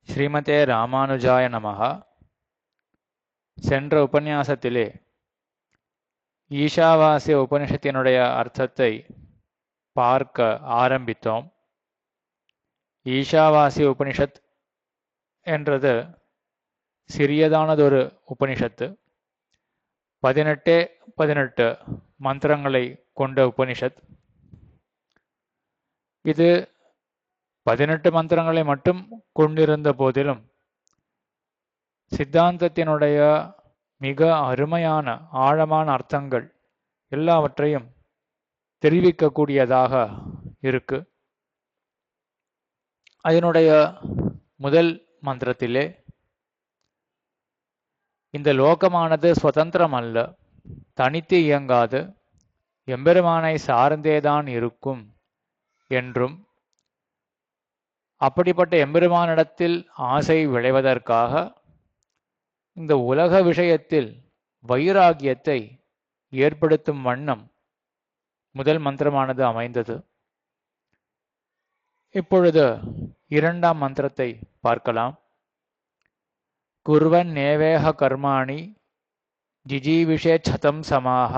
ஸ்ரீமதே ராமானுஜாய நமஹ. சென்ற உபன்யாசத்திலே ஈஷாவாஸ்ய உபனிஷத்தினுடைய அர்த்தத்தை பார்க்க ஆரம்பித்தோம். ஈஷாவாஸ்ய உபனிஷத் என்றது சிறியதானதொரு உபனிஷத்து. 18 மந்திரங்களை கொண்ட உபனிஷத். இது 18 மந்திரங்களை மட்டும் கொண்டிருந்த போதிலும் சித்தாந்தத்தினுடைய மிக அருமையான ஆழமான அர்த்தங்கள் எல்லாவற்றையும் தெரிவிக்கக்கூடியதாக இருக்கு. அதனுடைய முதல் மந்திரத்திலே இந்த லோகமானது சுதந்திரம் அல்ல, தனித்து இயங்காது, எம்பெருமானை சார்ந்தேதான் இருக்கும் என்றும், அப்படிப்பட்ட எம்பெருமானிடத்தில் ஆசை விளைவதற்காக இந்த உலக விஷயத்தில் வைராகியத்தை ஏற்படுத்தும் வண்ணம் முதல் மந்திரமானது அமைந்தது. இப்பொழுது இரண்டாம் மந்திரத்தை பார்க்கலாம். குர்வன் நேவேஹ கர்மாணி ஜிஜீவிஷேச்சதம் சமாஹ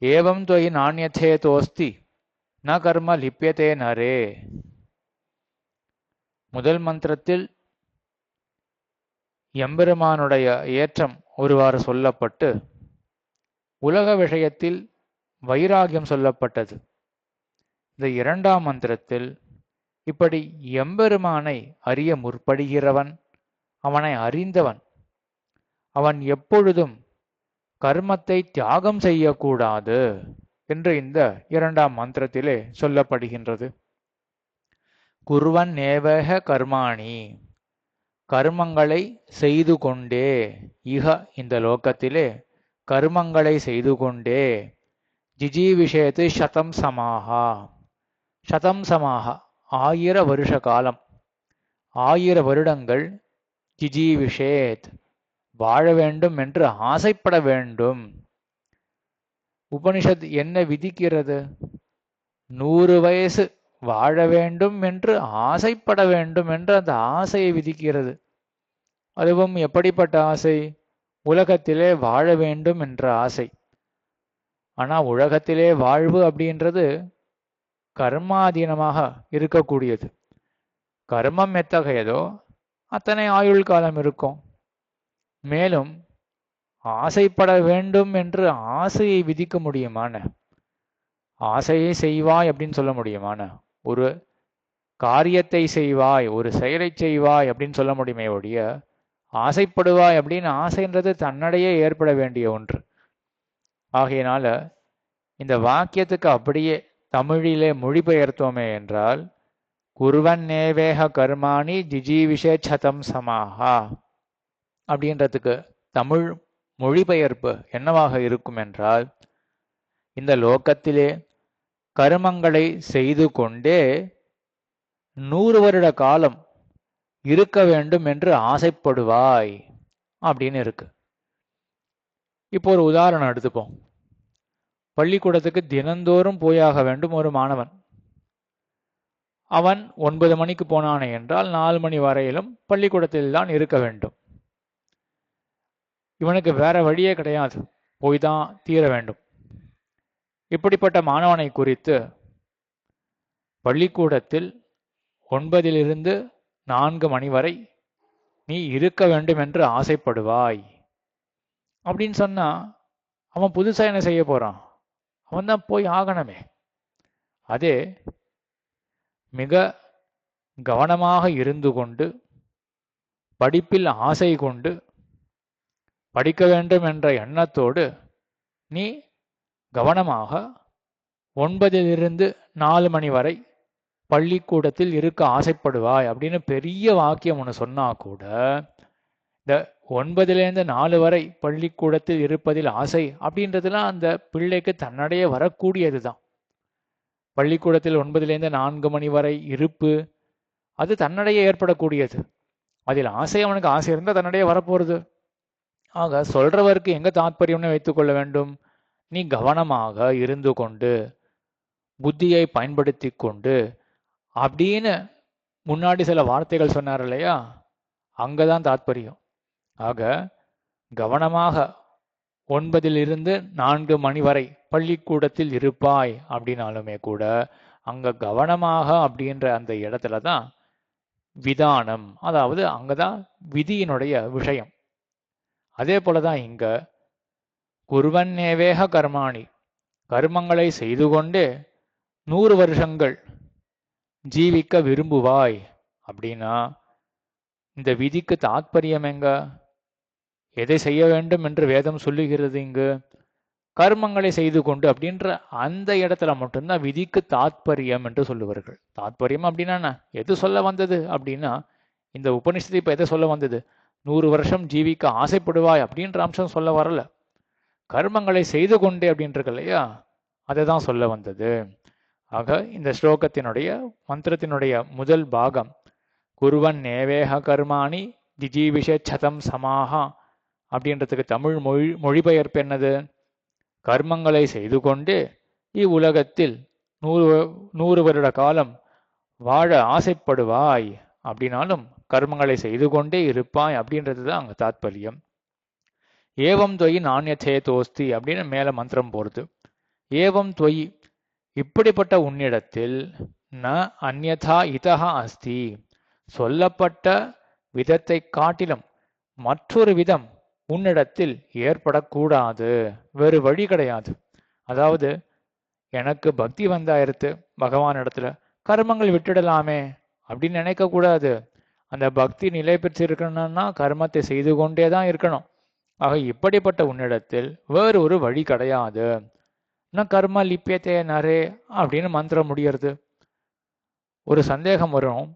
ஏவம் துவயி நாண்யதேதோஸ்தி ந கர்ம லிப்யதே நரே. முதல் மந்திரத்தில் எம்பெருமானுடைய ஏற்றம் ஒருவாறு சொல்லப்பட்டு உலக விஷயத்தில் வைராகியம் சொல்லப்பட்டது. இந்த இரண்டாம் மந்திரத்தில் இப்படி எம்பெருமானை அறிய முற்படுகிறவன், அவனை அறிந்தவன், அவன் எப்பொழுதும் கர்மத்தை தியாகம் செய்யக்கூடாது என்று இந்த இரண்டாம் மந்திரத்திலே சொல்லப்படுகின்றது. குர்வன் நேவக கர்மாணி, கர்மங்களை செய்து கொண்டே, இக இந்த லோகத்திலே கர்மங்களை செய்து கொண்டே, ஜிஜீவிஷேத்து சதம் சமாஹா, சதம் சமாஹா 1000 வருஷ காலம், 1000 வருடங்கள், ஜிஜீவிஷேத் வாழ வேண்டும் என்று ஆசைப்பட வேண்டும். உபனிஷத் என்ன விதிக்கிறது? 100 வயசு வாழ வேண்டும் என்று ஆசைப்பட வேண்டும் என்று அந்த ஆசையை விதிக்கிறது. அதுவும் எப்படிப்பட்ட ஆசை? உலகத்திலே வாழ வேண்டும் என்ற ஆசை. ஆனா உலகத்திலே வாழ்வு அப்படின்றது கர்மாதீனமாக இருக்கக்கூடியது. கர்மம் எத்தகையதோ அத்தனை ஆயுள் காலம் இருக்கும். மேலும் ஆசைப்பட வேண்டும் என்று ஆசையை விதிக்க முடியுமான? ஆசையை செய்வாய் அப்படின்னு சொல்ல முடியுமான? ஒரு காரியத்தை செய்வாய், ஒரு செயலை செய்வாய் அப்படின்னு சொல்ல முடியுமே ஒழிய ஆசைப்படுவாய் அப்படின்னு ஆசைன்றது தன்னடையே ஏற்பட வேண்டிய ஒன்று. ஆகையினால இந்த வாக்கியத்துக்கு அப்படியே தமிழிலே மொழிபெயர்த்தோமே என்றால், குர்வன் நேவேஹ கர்மாணி ஜிஜீவிஷேச்சதம் சமாஹா அப்படின்றதுக்கு தமிழ் மொழிபெயர்ப்பு என்னவாக இருக்கும் என்றால், இந்த லோகத்திலே கர்மங்களை செய்து கொண்டே 100 வருட காலம் இருக்க வேண்டும் என்று ஆசைப்படுவாய் அப்படின்னு இருக்கு. இப்போ ஒரு உதாரணம் எடுத்துப்போம். பள்ளிக்கூடத்துக்கு தினந்தோறும் போயாக வேண்டும் ஒரு மாணவன். அவன் 9 மணிக்கு போனானே என்றால் 4 மணி வரையிலும் பள்ளிக்கூடத்தில் தான் இருக்க வேண்டும். இவனுக்கு வேற வழியே கிடையாது, போய்தான் தீர வேண்டும். இப்படிப்பட்ட மாணவனை குறித்து பள்ளிக்கூடத்தில் 9 to 4 மணி வரை நீ இருக்க வேண்டும் என்று ஆசைப்படுவாய் அப்படின்னு சொன்னா அவன் புதுசா என்ன செய்ய போறான்? அவன் தான் போய் ஆகணுமே. அதே மிக கவனமாக இருந்து கொண்டு, படிப்பில் ஆசை கொண்டு, படிக்க வேண்டும் என்ற எண்ணத்தோடு நீ கவனமாக 9 to 4 மணி வரை பள்ளிக்கூடத்தில் இருக்க ஆசைப்படுவாய் அப்படின்னு பெரிய வாக்கியம் ஒன்று சொன்னா கூட, இந்த 9 to 4 வரை பள்ளிக்கூடத்தில் இருப்பதில் ஆசை அப்படின்றதுலாம் அந்த பிள்ளைக்கு தன்னடையே வரக்கூடியது தான். பள்ளிக்கூடத்தில் 9 to 4 மணி வரை இருப்பு அது தன்னடையே ஏற்படக்கூடியது. அதில் ஆசை, அவனுக்கு ஆசை இருந்தால் தன்னடையே வரப்போறது. ஆக சொல்றவருக்கு எங்க தாத்பரியம்னு வைத்துக்கொள்ள வேண்டும்? நீ கவனமாக இருந்து கொண்டு, புத்தியை பயன்படுத்தி கொண்டு அப்படின்னு முன்னாடி சில வார்த்தைகள் சொன்னார் இல்லையா, அங்கதான் தாத்பரியம். ஆக கவனமாக 9 to 4 மணி வரை பள்ளிக்கூடத்தில் இருப்பாய் அப்படின்னாலுமே கூட அங்க கவனமாக அப்படின்ற அந்த இடத்துல தான் விதானம், அதாவது அங்கதான் விதியினுடைய விஷயம். அதே போலதான் இங்க குர்வன்னேவேக கர்மாணி, கர்மங்களை செய்து கொண்டே 100 வருஷங்கள் ஜீவிக்க விரும்புவாய் அப்படின்னா இந்த விதிக்கு தாத்பரியம் எங்க? எதை செய்ய வேண்டும் என்று வேதம் சொல்லுகிறது? இங்கு கர்மங்களை செய்து கொண்டு அப்படின்ற அந்த இடத்துல மட்டும்தான் விதிக்கு தாத்பரியம் என்று சொல்லுவார்கள். தாத்பரியம் அப்படின்னா எது சொல்ல வந்தது அப்படின்னா, இந்த உபனிஷத்து இப்ப எதை சொல்ல வந்தது? 100 வருஷம் ஜீவிக்க ஆசைப்படுவாய் அப்படின்ற அம்சம் சொல்ல வரல. கர்மங்களை செய்து கொண்டே அப்படின்றது இல்லையா, அதை தான் சொல்ல வந்தது. ஆக இந்த ஸ்லோகத்தினுடைய மந்திரத்தினுடைய முதல் பாகம் குருவன் நேவேக கர்மாணி திஜீவிஷம் சமாஹா அப்படின்றதுக்கு தமிழ் மொழிபெயர்ப்பு என்னது? கர்மங்களை செய்து கொண்டு இவ்வுலகத்தில் 100 வருட காலம் வாழ ஆசைப்படுவாய் அப்படின்னாலும் கர்மங்களை செய்து கொண்டே இருப்பாய் அப்படின்றது தான் அங்க தாத்பரியம். ஏவம் தொயி நானியச்சேதோஸ்தி அப்படின்னு மேல மந்திரம் போறது. ஏவம் தொயி, இப்படிப்பட்ட உன்னிடத்தில் ந அந்யதா இதஹா அஸ்தி, சொல்லப்பட்ட விதத்தை காட்டிலும் மற்றொரு விதம் உன்னிடத்தில் ஏற்படக்கூடாது, வேறு வழி கிடையாது. அதாவது எனக்கு பக்தி வந்தாயிருத்து பகவான் இடத்துல, கர்மங்கள் விட்டுடலாமே அப்படின்னு நினைக்க கூடாது. அந்த பக்தி நிலை பெற்றிருக்கணும்னா கர்மத்தை செய்து கொண்டே தான் இருக்கணும். ஆக இப்படிப்பட்ட உன்னிடத்தில் வேறு ஒரு வழி கிடையாது. கர்ம லிப்பியத்தே நரே அப்படின்னு மந்திரம் முடியறது. ஒரு சந்தேகம் வரும்,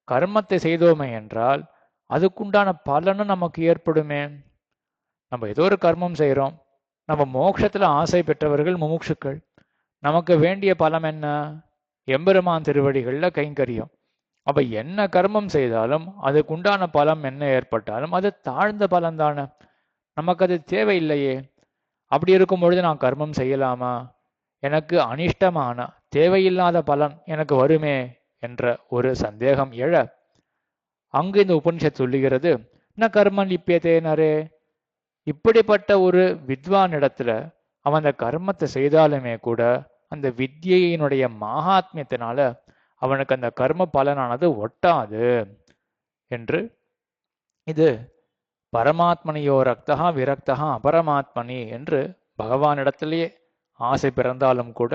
கர்மத்தை செய்தோமே என்றால் அதுக்குண்டான பலனும் நமக்கு ஏற்படுமே. நம்ம ஏதோ ஒரு கர்மம் செய்கிறோம், நம்ம மோட்சத்துல ஆசை பெற்றவர்கள் முமுட்சுக்கள், நமக்கு வேண்டிய பலம் என்ன? எம்பெருமான் திருவடிகள்ல கைங்கரியம். அப்ப என்ன கர்மம் செய்தாலும் அதுக்குண்டான பலம் என்ன ஏற்பட்டாலும் அது தாழ்ந்த பலம் தானே, நமக்கு அது தேவையில்லையே. அப்படி இருக்கும் பொழுது நான் கர்மம் செய்யலாமா? எனக்கு அனிஷ்டமான தேவையில்லாத பலன் எனக்கு வருமே என்ற ஒரு சந்தேகம் எழ அங்கு இந்த உபனிஷத் சொல்லுகிறது, ந கர்மன் லிப்பியத்தேனரே. இப்படிப்பட்ட ஒரு வித்வான் இடத்துல அவன் அந்த கர்மத்தை செய்தாலுமே கூட அந்த வித்யினுடைய மகாத்மியத்தினால அவனுக்கு அந்த கர்ம பலனானது ஒட்டாது என்று. இது பரமாத்மனியோ ரக்தகா விரக்தகா அபரமாத்மனி என்று பகவானிடத்திலேயே ஆசை பிறந்தாலும் கூட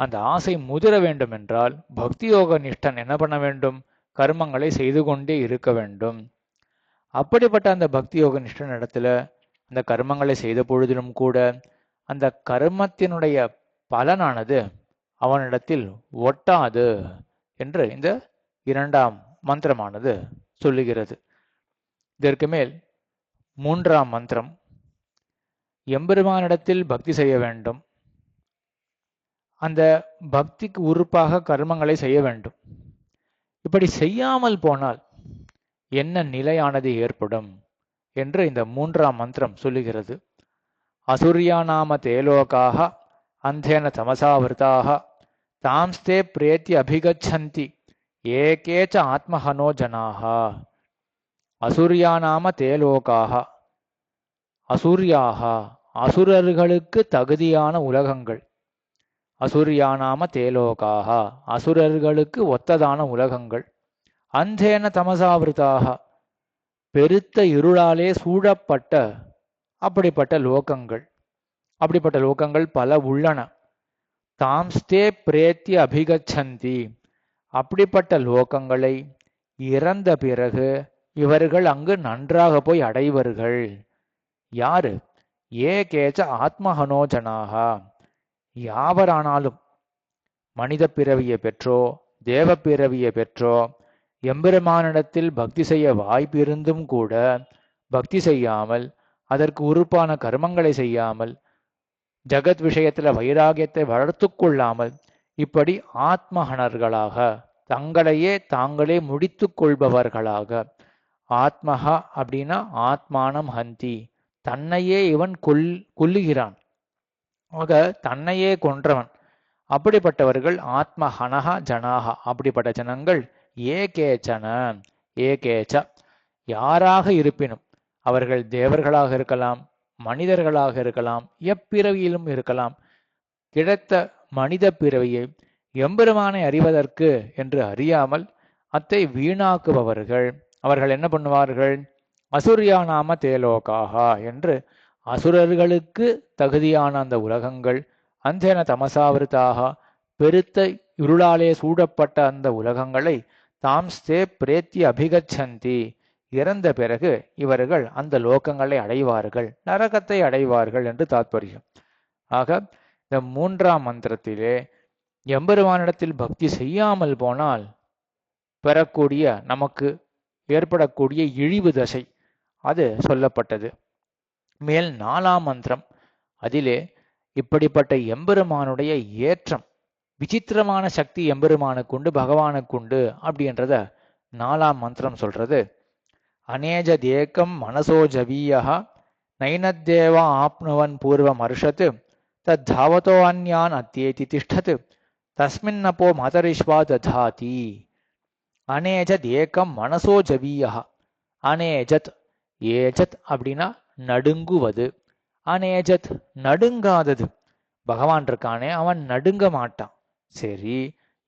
அந்த ஆசை முதிர வேண்டும் என்றால் பக்தியோக நிஷ்டன் என்ன பண்ண வேண்டும்? கர்மங்களை செய்து கொண்டே இருக்க வேண்டும். அப்படிப்பட்ட அந்த பக்தியோக நிஷ்டன் இடத்துல அந்த கர்மங்களை செய்த பொழுதிலும் கூட அந்த கர்மத்தினுடைய பலனானது அவனிடத்தில் ஒட்டாது என்று இந்த 2ஆம் மந்திரமானது சொல்லுகிறது. இதற்கு மேல் 3ஆம் மந்திரம், எம்பெருமானிடத்தில் பக்தி செய்ய வேண்டும், அந்த பக்திக்கு உறுப்பாக கர்மங்களை செய்ய வேண்டும். இப்படி செய்யாமல் போனால் என்ன நிலையானது ஏற்படும் என்று இந்த 3ஆம் மந்திரம் சொல்லுகிறது. அசுரியா நாம தேலோகாக அந்தேன தமசாவிருதாக தாம்ஸ்தே பிரேத்தி அபிகச்சந்தி ஏகேச்ச ஆத்மஹனோ ஜனாக. அசுரியா நாம தேலோகாக, அசூர்யாக அசுரர்களுக்கு தகுதியான உலகங்கள். அசுரியானாம தேலோகாக அசுரர்களுக்கு ஒத்ததான உலகங்கள். அந்தேன தமசாவிருதாக பெருத்த இருளாலே சூழப்பட்ட அப்படிப்பட்ட லோகங்கள். அப்படிப்பட்ட லோகங்கள் பல உள்ளன. தாம்ஸ்தே பிரேத்தி அபிகச்சந்தி, அப்படிப்பட்ட லோகங்களை இறந்த பிறகு இவர்கள் அங்கு நன்றாக போய் அடைவர்கள். யாரு? ஏகேச்ச ஆத்மஹனோஜனாக, யாவரானாலும் மனித பிறவியை பெற்றோ தேவ பிறவியை பெற்றோ எம்பெருமானிடத்தில் பக்தி செய்ய வாய்ப்பு இருந்தும் கூட பக்தி செய்யாமல் அதற்கு உறுப்பான கர்மங்களை செய்யாமல் ஜகத் விஷயத்துல வைராகியத்தை வளர்த்து கொள்ளாமல் இப்படி ஆத்மஹனர்களாக தங்களையே தாங்களே முடித்து கொள்பவர்களாக. ஆத்மஹா அப்படின்னா ஆத்மானம் ஹந்தி, தன்னையே இவன் கொல்லுகிறான். ஆக தன்னையே கொன்றவன். அப்படிப்பட்டவர்கள் ஆத்மஹனஹா ஜனாகா, அப்படிப்பட்ட ஜனங்கள் ஏகேச்சன ஏகேச்ச யாராக இருப்பினும் அவர்கள் தேவர்களாக இருக்கலாம், மனிதர்களாக இருக்கலாம், எப்பிறவியிலும் இருக்கலாம். கிடைத்த மனித பிறவியை எம்பெருமானை அறிவதற்கு என்று அறியாமல் அத்தை வீணாக்குபவர்கள் அவர்கள் என்ன பண்ணுவார்கள்? அசுரியா நாம தேலோகாகா என்று அசுரர்களுக்கு தகுதியான அந்த உலகங்கள், அந்தேன தமசாவிருத்தாக பெருத்த இருளாலே சூடப்பட்ட அந்த உலகங்களை தாம்ஸ்தே பிரேத்தி அபிகச்சந்தி இறந்த பிறகு இவர்கள் அந்த லோகங்களை அடைவார்கள், நரகத்தை அடைவார்கள் என்று தாத்பரியம். ஆக இந்த 3ஆம் மந்திரத்திலே எம்பெருமானிடத்தில் பக்தி செய்யாமல் போனால் பெறக்கூடிய நமக்கு ஏற்படக்கூடிய இழிவு தசை அது சொல்லப்பட்டது. மேல் 4ஆம் மந்திரம் அதிலே இப்படிப்பட்ட எம்பெருமானுடைய ஏற்றம், விசித்திரமான சக்தி எம்பெருமானுக்கு உண்டு, பகவானுக்கு உண்டு அப்படின்றத 4ஆம் மந்திரம் சொல்றது. அநேஜ தேக்கம் மனசோ ஜவீயா நைனத்தேவா ஆப்னுவன் பூர்வம் அர்ஷத்து தத் தாவதோ அந்யான் அத்தியேதி திஷ்டத்து தஸ்மின்னப்போ மதரிஷ்வா ததாதி. அநேஜத் ஏக்கம் மனசோ ஜவீயா. அநேஜத் ஏஜத் அப்படின்னா நடுங்குவது, அநேஜத் நடுங்காதது. பகவான் இருக்கானே அவன் நடுங்க மாட்டான். சரி,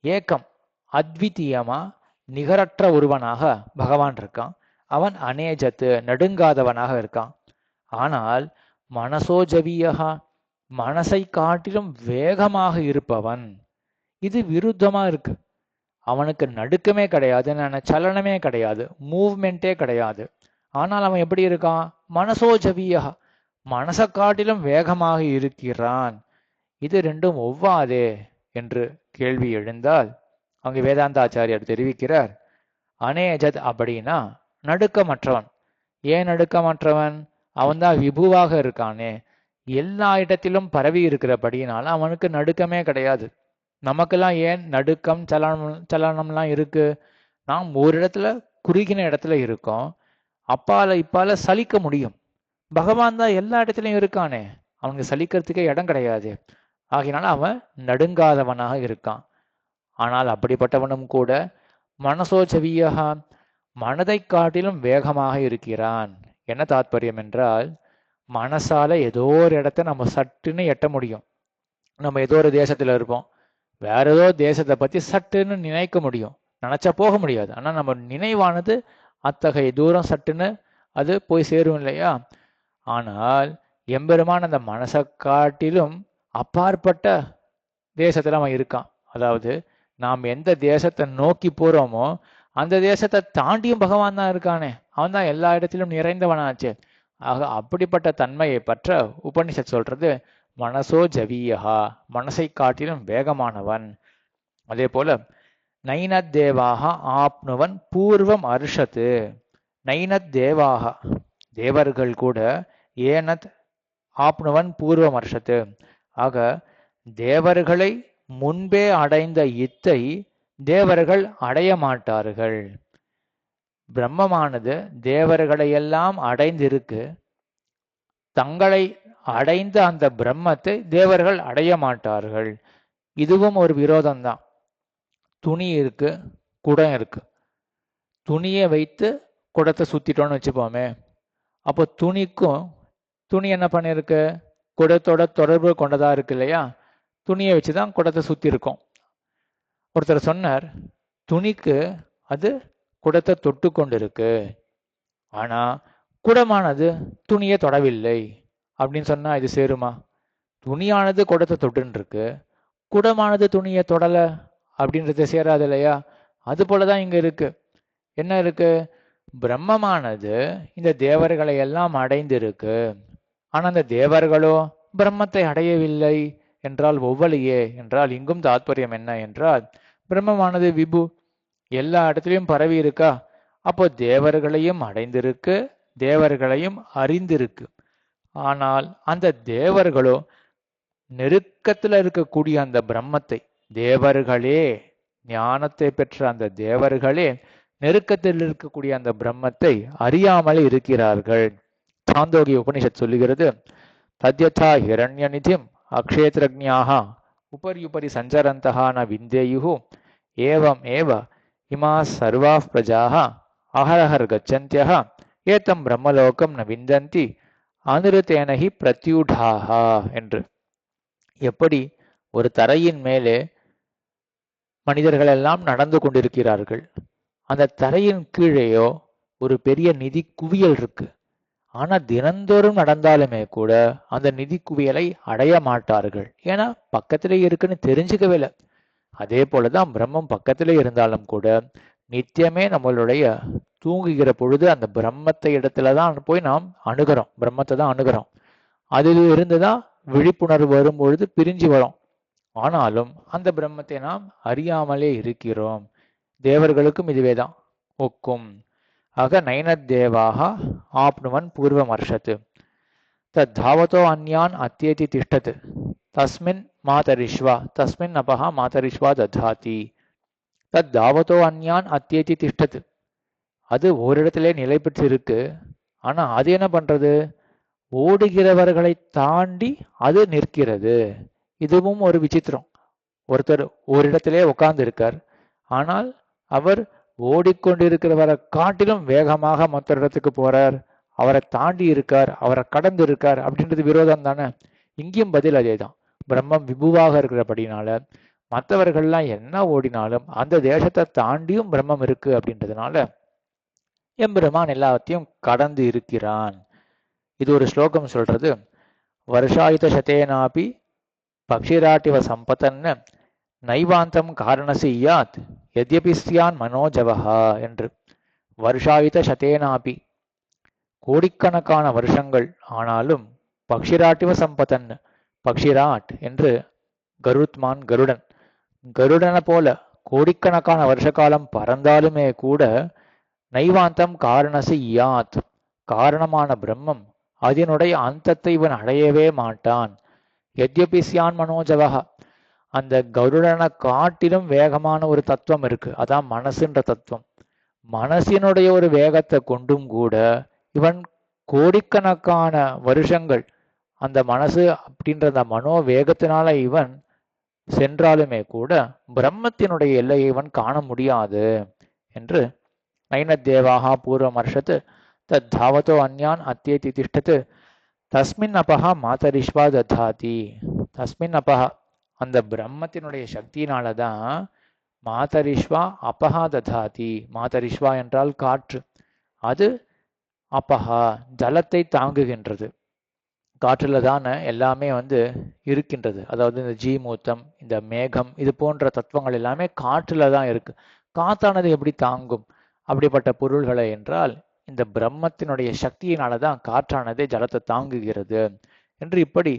ஏக்கம் அத்விதீயமா நிகரற்ற ஒருவனாக பகவான் இருக்கான், அவன் அநேஜத்து நடுங்காதவனாக இருக்கான். ஆனால் மனசோஜவியா மனசை காட்டிலும் வேகமாக இருப்பவன், இது விருத்தமா இருக்கு. அவனுக்கு நடுக்கமே கிடையாது, சலனமே கிடையாது, மூவ்மெண்டே கிடையாது. ஆனால் அவன் எப்படி இருக்கான்? மனசோஜவியா மனசை காட்டிலும் வேகமாக இருக்கிறான். இது ரெண்டும் ஒவ்வாதே என்று கேள்வி எழுந்தால் அங்கு வேதாந்த ஆச்சாரியார் தெரிவிக்கிறார், அநேஜத் அப்படின்னா நடுக்கமற்றவன். ஏன் நடுக்கமற்றவன்? அவன்தான் விபுவாக இருக்கானே, எல்லா இடத்திலும் பரவி இருக்கிறபடினால அவனுக்கு நடுக்கமே கிடையாது. நமக்கெல்லாம் ஏன் நடுக்கம் சலனம்லாம் இருக்கு? நாம் ஒரு இடத்துல குறுகின இடத்துல இருக்கோம், அப்பால இப்பால சலிக்க முடியும். பகவான் தான் எல்லா இடத்துலையும் இருக்கானே, அவனுக்கு சலிக்கிறதுக்கே இடம் கிடையாது. ஆகினால அவன் நடுங்காதவனாக இருக்கான். ஆனால் அப்படிப்பட்டவனும் கூட மனசோச்சவியா மனதை காட்டிலும் வேகமாக இருக்கிறான். என்ன தாத்பரியம் என்றால், மனசால ஏதோ ஒரு இடத்த நம்ம சட்டுன்னு எட்ட முடியும். நம்ம ஏதோ ஒரு தேசத்துல இருப்போம், வேற ஏதோ தேசத்தை பத்தி சட்டுன்னு நினைக்க முடியும், நினைச்சா போக முடியாது. ஆனா நம்ம நினைவானது அத்தகைய தூரம் சட்டுன்னு அது போய் சேரும் இல்லையா? ஆனால் எம்பெருமான் அந்த மனசை காட்டிலும் அப்பாற்பட்ட தேசத்துல அவன் இருக்கான். அதாவது நாம் எந்த தேசத்தை நோக்கி போறோமோ அந்த தேசத்தை தாண்டியும் பகவான் தான் இருக்கானே, அவன் தான் எல்லா இடத்திலும் நிறைந்தவனாச்சு. ஆக அப்படிப்பட்ட தன்மையை பற்ற உபனிஷத் சொல்றது மனசோ ஜவீயா மனசை காட்டிலும் வேகமானவன். அதே போல நைனத் தேவாக ஆப்னுவன் பூர்வம் அர்ஷத்து. நைனத் தேவாக தேவர்கள் கூட ஏனத் ஆப்னுவன் பூர்வம் அர்ஷத்து. ஆக தேவர்களை முன்பே அடைந்த இத்தை தேவர்கள் அடைய மாட்டார்கள். பிரம்மமானது தேவர்களையெல்லாம் அடைந்திருக்கு, தங்களை அடைந்த அந்த பிரம்மத்தை தேவர்கள் அடைய மாட்டார்கள். இதுவும் ஒரு விரோதம்தான். துணி இருக்கு, குடம் இருக்கு. துணியை வைத்து குடத்தை சுத்திட்டோம்னு வச்சுப்போமே, அப்போ துணிக்கும் துணி என்ன பண்ணிருக்கு? குடத்தோட தொடர்பு கொண்டதா இருக்கு இல்லையா? துணியை வச்சுதான் குடத்தை சுத்தி இருக்கும். ஒருத்தர் சொன்னார், துணிக்கு அது குடத்தை தொட்டு கொண்டிருக்கு, ஆனா குடமானது துணியை தொடவில்லை அப்படின்னு சொன்னா இது சேருமா? துணியானது குடத்தை தொட்டுன்னு இருக்கு, குடமானது துணியை தொடல அப்படின்றது சேராது இல்லையா? அது போலதான் இங்க இருக்கு. என்ன இருக்கு? பிரம்மமானது இந்த தேவர்களை எல்லாம் அடைந்திருக்கு, ஆனா அந்த தேவர்களோ பிரம்மத்தை அடையவில்லை என்றால் ஒவ்வொலியே என்றால் இங்கும் தாத்பரியம் என்ன என்றால், பிரம்மமானது விபு, எல்லா இடத்துலையும் பரவி இருக்கா, அப்போ தேவர்களையும் அடைந்திருக்கு, தேவர்களையும் அறிந்திருக்கு. ஆனால் அந்த தேவர்களோ நெருக்கத்துல இருக்கக்கூடிய அந்த பிரம்மத்தை, தேவர்களே ஞானத்தை பெற்ற அந்த தேவர்களே நெருக்கத்தில் இருக்கக்கூடிய அந்த பிரம்மத்தை அறியாமல் இருக்கிறார்கள். சாந்தோகிய உபனிஷத் சொல்லுகிறது, தத்யதா ஹிரண்ய நிதிம் அக்ஷேத்ரஜ்ஞாஹ உபரி உபரி சஞ்சரந்தஹ ந விந்தேயுஹு ஏவம் ஏவ இமா சர்வா பிரஜாः அஹரஹர் கச்சந்தியः ஏத்தம் பிரம்மலோகம் ந விந்தந்தி அனிருத்தேனஹி பிரத்யூடாக என்று. எப்படி ஒரு தரையின் மேலே மனிதர்கள் எல்லாம் நடந்து கொண்டிருக்கிறார்கள், அந்த தரையின் கீழேயோ ஒரு பெரிய நிதி குவியல் இருக்கு. ஆனா தினந்தோறும் நடந்தாலுமே கூட அந்த நிதி குவியலை அடைய மாட்டார்கள். ஏன்னா பக்கத்திலே இருக்குன்னு தெரிஞ்சுக்கவே இல்லை. அதே போலதான் பிரம்மம் பக்கத்திலே இருந்தாலும் கூட நித்தியமே நம்மளுடைய தூங்குகிற பொழுது அந்த பிரம்மத்தை இடத்துலதான் போய் நாம் அணுகிறோம், பிரம்மத்தை தான் அணுகிறோம். அதில் இருந்துதான் விழிப்புணர்வு வரும் பொழுது பிரிஞ்சு வரும். ஆனாலும் அந்த பிரம்மத்தை நாம் அறியாமலே இருக்கிறோம். தேவர்களுக்கும் இதுவேதான் ஒக்கும். ஆக நைனத்தேவாக ஆப்னுவன் பூர்வமர்ஷத் தத்தாவதோ அந்யான் அத்தியேதி திஷ்டத் தஸ்மின் மாதரிஷ்வா தஸ்மின் அபஹா மாதரிஷ்வா தத்தாதி தத்தாவதோ அந்யான் அத்தியேதி திஷ்டத். அது ஓரிடத்திலே நிலை பெற்று இருக்கு. ஆனா அது என்ன பண்றது, ஓடுகிறவர்களை தாண்டி அது நிற்கிறது. இதுவும் ஒரு விசித்திரம். ஒருத்தர் ஓரிடத்திலே உட்கார்ந்து இருக்கார், ஆனால் அவர் ஓடிக்கொண்டிருக்கிறவரை காட்டிலும் வேகமாக மற்ற இடத்துக்கு போறார், அவரை தாண்டி இருக்கார், அவரை கடந்து இருக்கார். அப்படின்றது விரோதம் தானே. இங்கேயும் பதில் அதே தான். பிரம்மம் விபுவாக இருக்கிறபடினால மற்றவர்கள்லாம் என்ன ஓடினாலும் அந்த தேசத்தை தாண்டியும் பிரம்மம் இருக்கு. அப்படின்றதுனால எம்பெருமான் எல்லாத்தையும் கடந்து இருக்கிறான். இது ஒரு ஸ்லோகம் சொல்றது. வருஷாயுத சதேனாபி பக்ஷிராட்டிவ சம்பத்தன்னு நைவாந்தம் காரணசியாத் யத்யபி ஸ்யான் மனோஜவஹா என்று. வருஷாயுத சதேனாபி, கோடிக்கணக்கான வருஷங்கள் ஆனாலும், பக்ஷிராட்டிவ சம்பத்தன், பக்ஷிராட் என்று கருத்மான் கருடன், கருடனை போல கோடிக்கணக்கான வருஷ காலம் பறந்தாலுமே கூட நைவாந்தம் காரணசியாத், காரணமான பிரம்மம் அதனுடைய அந்தத்தை இவன் அடையவே மாட்டான். யத்யபி ஸ்யான் மனோஜவஹா, அந்த கருடனை காட்டிலும் வேகமான ஒரு தத்துவம் இருக்கு, அதான் மனசுன்ற தத்துவம். மனசினுடைய ஒரு வேகத்தை கொண்டும் கூட இவன் கோடிக்கணக்கான வருஷங்கள் அந்த மனசு அப்படின்ற அந்த மனோ வேகத்தினால இவன் சென்றாலுமே கூட பிரம்மத்தினுடைய எல்லையை இவன் காண முடியாது என்று. நைனத்தேவாக பூர்வமர்ஷத் தத்தாவதோ அந்யான் அத்தியேதி திஷ்டத் தஸ்மின் அபஹா மாதரிஷ்வா தத்தாதி. தஸ்மின் அபஹா, அந்த பிரம்மத்தினுடைய சக்தியினாலதான் மாதரிஷ்வா அபஹா ததாதி. மாதரிஷ்வா என்றால் காற்று, அது அபஹா ஜலத்தை தாங்குகின்றது. காற்றுல தானே எல்லாமே இருக்கின்றது. அதாவது இந்த ஜீமூத்தம், இந்த மேகம், இது போன்ற தத்துவங்கள் எல்லாமே காற்றுல தான் இருக்கு. காத்தானது எப்படி தாங்கும் அப்படிப்பட்ட பொருள்களை என்றால் இந்த பிரம்மத்தினுடைய சக்தியினாலதான் காற்றானதே ஜலத்தை தாங்குகிறது என்று. இப்படி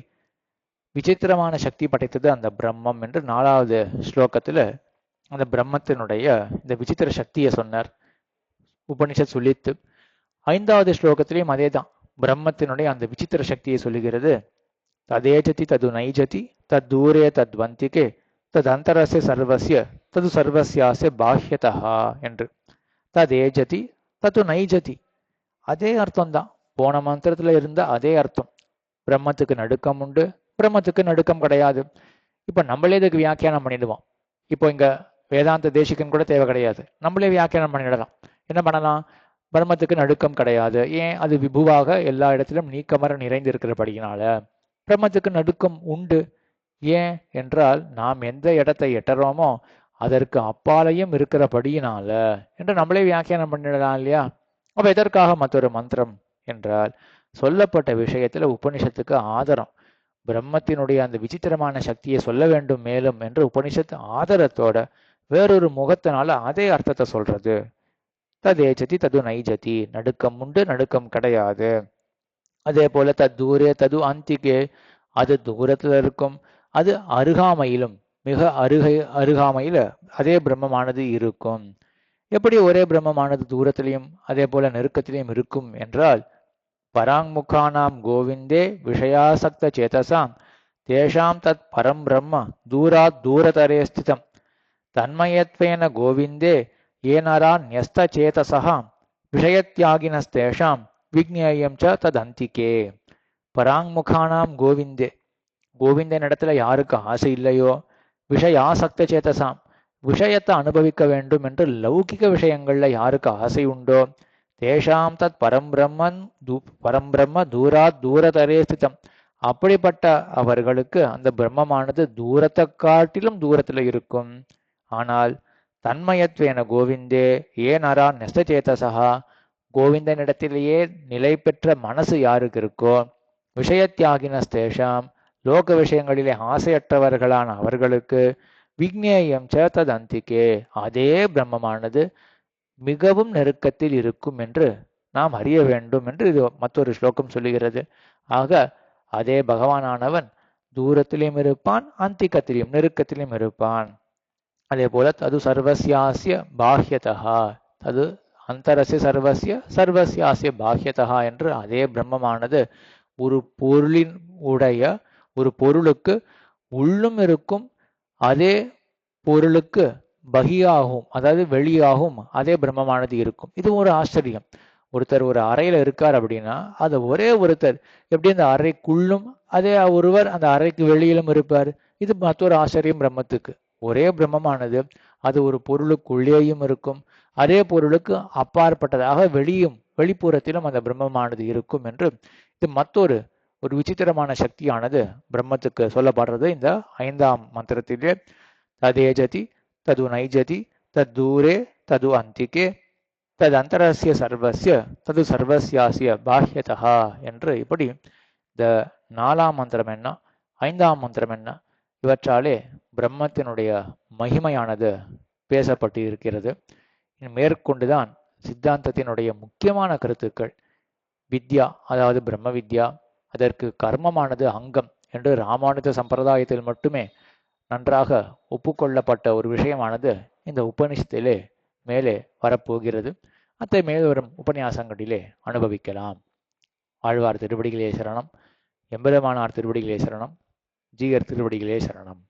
விசித்திரமான சக்தி படைத்தது அந்த பிரம்மம் என்று 4வது ஸ்லோகத்துல அந்த பிரம்மத்தினுடைய இந்த விசித்திர சக்தியை சொன்னார் உபனிஷத் சொல்லித்து. 5வது ஸ்லோகத்திலையும் அதேதான், பிரம்மத்தினுடைய அந்த விசித்திர சக்தியை சொல்லுகிறது. ததேஜதி தது நைஜதி தத் தூரே தத்வந்திகே தத் அந்தரஸ்ய சர்வஸ்ய தது சர்வஸ்யாஸ்ய பாஹ்யதா என்று. ததேஜதி தது நைஜதி, அதே அர்த்தம் தான், போன மந்திரத்துல இருந்த அதே அர்த்தம். பிரம்மத்துக்கு நடுக்கம் உண்டு, பிரம்மத்துக்கு நடுக்கம் கிடையாது. இப்ப நம்மளே இதுக்கு வியாக்கியானம் பண்ணிடுவோம். இப்போ இங்க வேதாந்த தேசிகன் கூட தேவை கிடையாது, நம்மளே வியாக்கியானம் பண்ணிடலாம். என்ன பண்ணலாம், பிரம்மத்துக்கு நடுக்கம் கிடையாது. ஏன், அது விபுவாக எல்லா இடத்திலும் நீக்கமர நிறைந்து இருக்கிறபடியினால. பிரம்மத்துக்கு நடுக்கம் உண்டு. ஏன் என்றால் நாம் எந்த இடத்தை எட்டுறோமோ அதற்கு அப்பாலையும் இருக்கிறபடியினால என்று நம்மளே வியாக்கியானம் பண்ணிடலாம் இல்லையா. அப்ப எதற்காக மற்றொரு மந்திரம் என்றால் சொல்லப்பட்ட விஷயத்துல உபனிஷத்துக்கு ஆதரம், பிரம்மத்தினுடைய அந்த விசித்திரமான சக்தியை சொல்ல வேண்டும் மேலும் என்று உபனிஷத்து ஆதரத்தோட வேறொரு முகத்தினால அதே அர்த்தத்தை சொல்றது. ததேஜதி தது நைஜதி, நடுக்கம் உண்டு, நடுக்கம் கிடையாது. அதே போல தூரே தது அந்திகே, அது தூரத்துல இருக்கும், அது அருகாமையிலும், மிக அருகாமையில அதே பிரம்மமானது இருக்கும். எப்படி ஒரே பிரம்மமானது தூரத்திலையும் அதே போல நெருக்கத்திலையும் இருக்கும் என்றால், பராங்முகானாம் கோவிந்தே விஷயாசக்த சேதசாம் தேஷாம் தத் பரம் பிரம்ம தூராத் தூரதரே ஸ்திதம் தன்மயத்வேன கோவிந்தே ஏனரா ன்யஸ்த சேதசா விஷயத்யாகினஸ்தேஷாம் விக்னேயம் ச ததந்திகே. பராங்முகானாம் கோவிந்தே, கோவிந்தன் இடத்துல யாருக்கு ஆசை இல்லையோ, விஷயாசக்த சேதசாம், விஷயத்தை அனுபவிக்க வேண்டும் என்று லௌகிக விஷயங்கள்ல யாருக்கு ஆசை உண்டோ தேஷாம் தத் பரம்பிரம்ம தூராத் தூரதரே ஸ்திதம். அப்படிப்பட்ட அவர்களுக்கு அந்த பிரம்மமானது தூரத்தை காட்டிலும் தூரத்துல இருக்கும். ஆனால் தன்மயத்வேன கோவிந்தே ஏன் அரா நெஸ்தச்சேதசா, கோவிந்தனிடத்திலேயே நிலை பெற்ற மனசு யாருக்கு இருக்கோ விஷயத்தியாகினஸ்தேஷாம் லோக விஷயங்களிலே ஆசையற்றவர்களான அவர்களுக்கு விக்னேயம் சேத்தது அந்திக்கே, அதே பிரம்மமானது மிகவும் நெருக்கத்தில் இருக்கும் என்று நாம் அறிய வேண்டும் என்று இது மற்றொரு ஸ்லோகம் சொல்லுகிறது. ஆக அதே பகவானானவன் தூரத்திலும் இருப்பான், அந்திக்கத்திலும் நெருக்கத்திலும் இருப்பான். அதே போல தது சர்வசியாசிய பாஹ்யதா, தது அந்தரஸ்ய சர்வசிய சர்வசியாசிய பாஹ்யதா என்று அதே பிரம்மமானது ஒரு பொருளின் உடைய ஒரு பொருளுக்கு உள்ளும் இருக்கும், அதே பொருளுக்கு பகியாகும் அதாவது வெளியாகும் அதே பிரம்மமானது இருக்கும். இது ஒரு ஆச்சரியம். ஒருத்தர் ஒரு அறையில இருக்கார் அப்படின்னா அது ஒரே ஒருத்தர் எப்படி அந்த அறைக்குள்ளும் அதே ஒருவர் அந்த அறைக்கு வெளியிலும் இருப்பார். இது மற்றொரு ஆச்சரியம் பிரம்மத்துக்கு. ஒரே பிரம்மமானது அது ஒரு பொருளுக்குள்ளேயும் இருக்கும், அதே பொருளுக்கு அப்பாற்பட்டதாக வெளிப்புறத்திலும் அந்த பிரம்மமானது இருக்கும் என்று இது மற்றொரு ஒரு விசித்திரமான சக்தியானது பிரம்மத்துக்கு சொல்லப்படுறது இந்த 5ஆம் மந்திரத்திலே. ததேஜதி தது நைஜதி தத் தூரே தது அந்திகே தது அந்தரஸ்ய சர்வஸ்ய தது சர்வஸ்யாசிய பாஹ்யதா என்று இப்படி இந்த 4ஆம் மந்திரம் என்ன 5ஆம் மந்திரம் என்ன இவற்றாலே பிரம்மத்தினுடைய மகிமையானது பேசப்பட்டு இருக்கிறது. மேற்கொண்டுதான் சித்தாந்தத்தினுடைய முக்கியமான கருத்துக்கள் வித்யா அதாவது பிரம்ம வித்யா, அதற்கு கர்மமானது அங்கம் என்று ராமானுஜ சம்பிரதாயத்தில் மட்டுமே நன்றாக ஒப்புக்கொள்ளப்பட்ட ஒரு விஷயமானது இந்த உபனிஷத்திலே மேலே வரப்போகிறது. அதை மேல்வரும் உபன்யாசங்களிலே அனுபவிக்கலாம். ஆழ்வார் திருவடிகளே சரணம், எம்பெருமானார் திருவடிகளே சரணம், ஜீயர் திருவடிகளே சரணம்.